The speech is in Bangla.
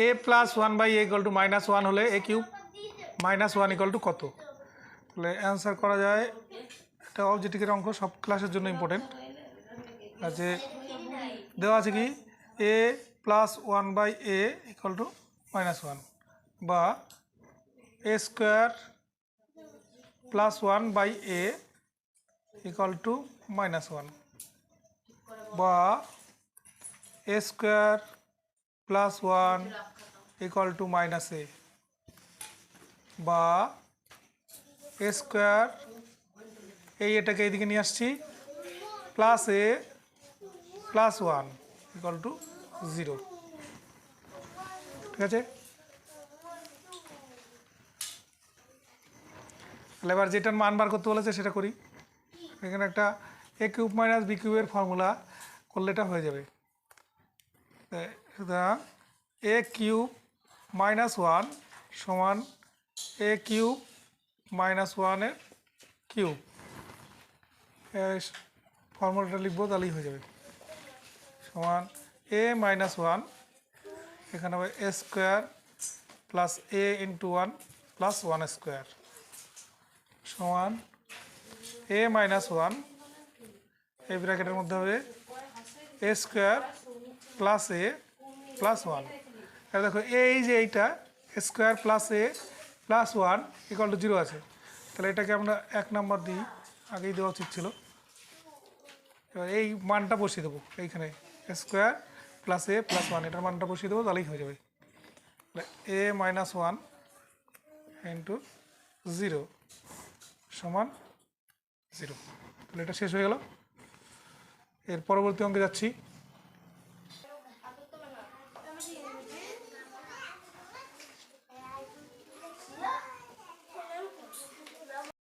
A plus one by a equal to minus one হলে a cube minus one equal to কত? তাহলে অ্যান্সার করা যায়, এটা অবজেক্টিভের অঙ্ক, সব ক্লাসের জন্য ইম্পর্টেন্ট আছে। দেওয়া আছে কি a plus one by a equal to minus one, বা a square plus one by a equal to minus one, বা a square plus one equal to minus a, বা এ স্কোয়ার এটাকে এইদিকে নিয়ে আসছি plus a plus one equal to zero. ঠিক আছে, তাহলে এবার যেটার মান বার করতে বলেছে সেটা করি। এখানে একটা এ কিউব মাইনাস বি কিউবের ফর্মুলা করলে এটা হয়ে যাবে। সুতরাং এ কিউব মাইনাস ওয়ান সমান এ কিউব মাইনাস ওয়ানের কিউব, ফর্মুলাটা লিখবো তাহলেই হয়ে যাবে, সমান এ মাইনাস ওয়ান, এখানে হবে a square plus a into one plus one square, সমান এ মাইনাস ওয়ান, এই ব্র্যাকেটের মধ্যে হবে a square plus a plus one. এবার দেখো এই যে এইটা square plus a plus one equal to zero আছে, তাহলে এটাকে আমরা 1 নম্বর দিই, আগেই দেওয়া উচিত ছিল। এবার এই মানটা বসিয়ে দেবো এইখানে, square plus a plus one, এটার মানটা বসিয়ে দেবো তাহলেই হয়ে যাবে। এ মাইনাস ওয়ান ইন্টু জিরো সমান জিরো, তাহলে এটা শেষ হয়ে গেল। এর পরবর্তী অঙ্কে যাচ্ছি।